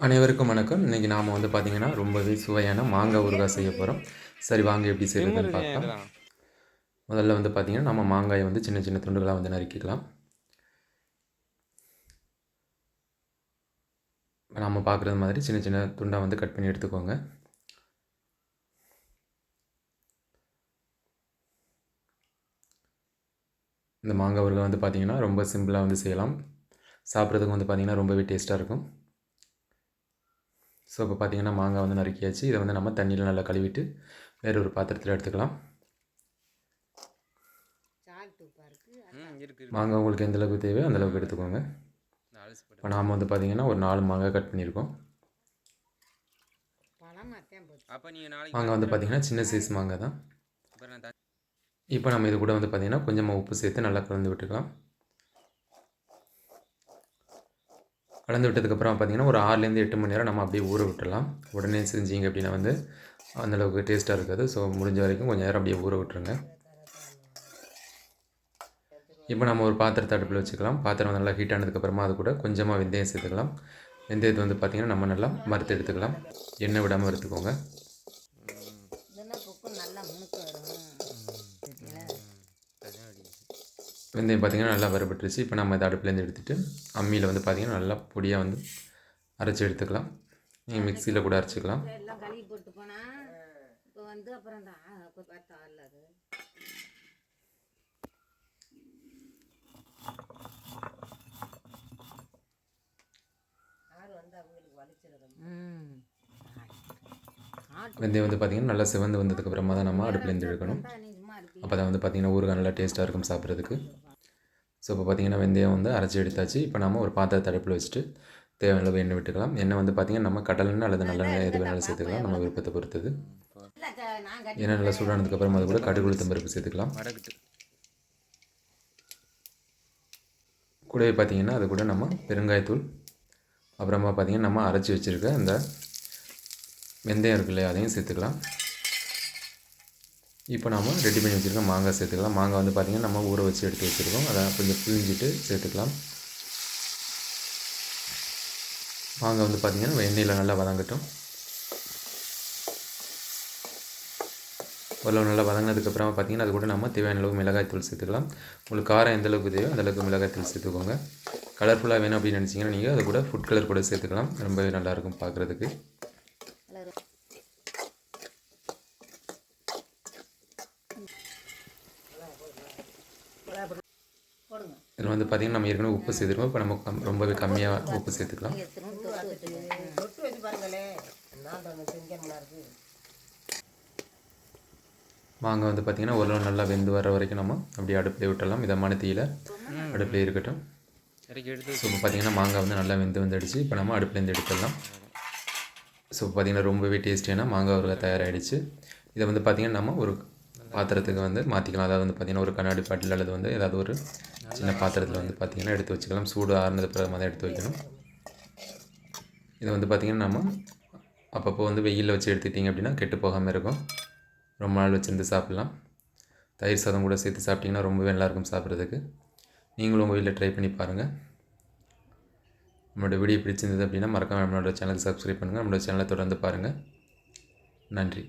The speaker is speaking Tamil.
அனைவருக்கும் வணக்கம். இன்றைக்கி நாம் வந்து பார்த்திங்கன்னா ரொம்பவே சுவையான மாங்காய் ஊறுகாய் செய்ய போகிறோம். சரி வாங்க எப்படி செய்கிறதுன்னு பார்க்கலாம். முதல்ல வந்து பார்த்திங்கன்னா நம்ம மாங்காயை வந்து சின்ன சின்ன துண்டுகளாக வந்து நறுக்கிக்கலாம். நம்ம பார்க்குறது மாதிரி சின்ன சின்ன துண்டாக வந்து கட் பண்ணி எடுத்துக்கோங்க. இந்த மாங்காய் ஊறுகாய் வந்து பார்த்திங்கன்னா ரொம்ப சிம்பிளாக வந்து செய்யலாம். சாப்பிட்றதுக்கு வந்து பார்த்திங்கன்னா ரொம்பவே டேஸ்ட்டாக இருக்கும். ஸோ இப்போ பார்த்திங்கன்னா மாங்காய் வந்து நறுக்கியாச்சு. இதை வந்து நம்ம தண்ணியில் நல்லா கழுவிட்டு வேறு ஒரு பாத்திரத்தில் எடுத்துக்கலாம். மாங்காய் உங்களுக்கு எந்தளவுக்கு தேவையோ அந்தளவுக்கு எடுத்துக்கோங்க. இப்போ நாம் வந்து பார்த்திங்கன்னா ஒரு 4 மாங்காய் கட் பண்ணியிருக்கோம். மாங்காய் வந்து பார்த்திங்கன்னா சின்ன சைஸ் மாங்காய் தான். இப்போ நம்ம இது கூட வந்து பார்த்திங்கன்னா கொஞ்சமாக உப்பு சேர்த்து நல்லா கலந்து விட்டுக்கலாம். கலந்து விட்டதுக்கப்புறம் பார்த்திங்கன்னா ஒரு 6லேருந்து 8 மணி நேரம் நம்ம அப்படியே ஊற விட்டுடலாம். உடனே செஞ்சீங்க அப்படின்னா வந்து அந்தளவுக்கு டேஸ்ட்டாக இருக்காது. ஸோ முடிஞ்ச வரைக்கும் கொஞ்சம் நேரம் அப்படியே ஊற விட்டுருங்க. இப்போ நம்ம ஒரு பாத்திரத்தை அடுப்பில் வச்சுக்கலாம். பாத்திரம் நல்லா ஹீட் ஆனதுக்கப்புறமா அது கூட கொஞ்சமாக வெந்தயம் சேர்த்துக்கலாம். வெந்தயத்தை வந்து பார்த்திங்கன்னா நம்ம நல்லா வறுத்து எடுத்துக்கலாம். எண்ணெய் விடாமல் வறுத்துக்கோங்க. வெந்தயம் பார்த்திங்கன்னா நல்லா வறுபட்டுருச்சு. இப்போ நம்ம இதை அடுப்புலேருந்து எடுத்துகிட்டு அம்மியில் வந்து பார்த்திங்கன்னா நல்லா பொடியாக வந்து அரைச்சி எடுத்துக்கலாம். நீங்கள் மிக்சியில் கூட அரைச்சிக்கலாம். வெந்தயம் வந்து பார்த்திங்கன்னா நல்லா சிவந்து வந்ததுக்கப்புறமா தான் நம்ம அடுப்புலேருந்து எடுக்கணும். அப்போ தான் வந்து பார்த்திங்கன்னா ஊறுகாய் நல்லா டேஸ்ட்டாக இருக்கும் சாப்பிட்றதுக்கு. ஸோ இப்போ பார்த்திங்கன்னா வெந்தயம் வந்து அரைச்சி எடுத்தாச்சு. இப்போ நம்ம ஒரு பாத்திரத்தை அடுப்பில் வச்சுட்டு தேவையான அளவு எண்ணெய் விட்டுக்கலாம். எண்ணெய் வந்து பார்த்திங்கன்னா நம்ம கடலெண்ணெய் அல்லது நல்லெண்ணெய் எது வேணாலும் சேர்த்துக்கலாம், நம்ம விருப்பத்தை பொறுத்தது. எண்ணெய் நல்லா சூடானதுக்கப்புறம் அது கூட கடுகு உளுத்தம் பருப்பு சேர்த்துக்கலாம். கூடவே பார்த்திங்கன்னா அது கூட நம்ம பெருங்காயத்தூள், அப்புறமா பார்த்திங்கன்னா நம்ம அரைச்சி வச்சுருக்க அந்த வெந்தயம் இருக்கு இல்லையா அதையும் சேர்த்துக்கலாம். இப்போ நம்ம ரெடி பண்ணி வச்சுருக்க மாங்காய் சேர்த்துக்கலாம். மாங்காய் வந்து பார்த்திங்கன்னா நம்ம ஊற வச்சு எடுத்து வச்சுருக்கோம். அதை கொஞ்சம் பிழிஞ்சிட்டு சேர்த்துக்கலாம். மாங்காய் வந்து பார்த்திங்கன்னா எண்ணெயில் நல்லா வதங்கட்டும். ஓரளவு நல்லா வதங்கினதுக்கப்புறமா பார்த்திங்கன்னா அது கூட நம்ம தேவையான அளவு மிளகாய்த்தூள் சேர்த்துக்கலாம். உங்களுக்கு காரம் எந்த அளவுக்கு தேவையோ அந்தளவுக்கு மிளகாய்த்தூள் சேர்த்துக்கோங்க. கலர்ஃபுல்லாக வேணும் அப்படின்னு நினச்சிங்கன்னா நீங்கள் அது கூட ஃபுட் கலர் கூட சேர்த்துக்கலாம். ரொம்பவே நல்லாயிருக்கும் பார்க்குறதுக்கு. இதில் வந்து பார்த்திங்கன்னா நம்ம ஏற்கனவே உப்பு சேர்த்துருக்கோம். இப்போ நம்ம ரொம்பவே கம்மியாக உப்பு சேர்த்துக்கலாம். மாங்காய் வந்து பார்த்திங்கன்னா ஓரளவு நல்லா வெந்து வர வரைக்கும் நம்ம அப்படியே அடுப்பிலே விட்டுடலாம். மிதமான தீயில் அடுப்பிலே இருக்கட்டும். ஸோ இப்போ பார்த்திங்கன்னா மாங்காய் வந்து நல்லா வந்துடுச்சு. இப்போ நம்ம அடுப்புலேருந்து எடுத்துடலாம். ஸோ பார்த்திங்கன்னா ரொம்பவே டேஸ்டியான மாங்காய் ஊறுகாய் தயாராகிடுச்சு. இதை வந்து பார்த்திங்கன்னா நம்ம ஒரு பாத்திரத்துக்கு வந்து மாற்றிக்கலாம். அதாவது வந்து பார்த்திங்கன்னா ஒரு கண்ணாடி பாட்டில் அல்லது வந்து ஏதாவது ஒரு சின்ன பாத்திரத்தில் வந்து பார்த்திங்கன்னா எடுத்து வச்சுக்கலாம். சூடு ஆறுனது பிறகு தான் எடுத்து வைக்கணும். இதை வந்து பார்த்திங்கன்னா நம்ம அப்பப்போ வந்து வெயிலில் வச்சு எடுத்துக்கிட்டிங்க அப்படின்னா கெட்டு போகாமல் இருக்கும். ரொம்ப நாள் வச்சுருந்து சாப்பிட்லாம். தயிர் சாதம் கூட சேர்த்து சாப்பிட்டிங்கன்னா ரொம்பவே நல்லாயிருக்கும் சாப்பிட்றதுக்கு. நீங்களும் உங்கள் வீட்டில் ட்ரை பண்ணி பாருங்கள். நம்மளோட வீடியோ பிடிச்சிருந்தது அப்படின்னா மறக்காமல் நம்மளோட சேனலுக்கு சப்ஸ்கிரைப் பண்ணுங்கள். நம்மளோட சேனலை தொடர்ந்து பாருங்கள். நன்றி.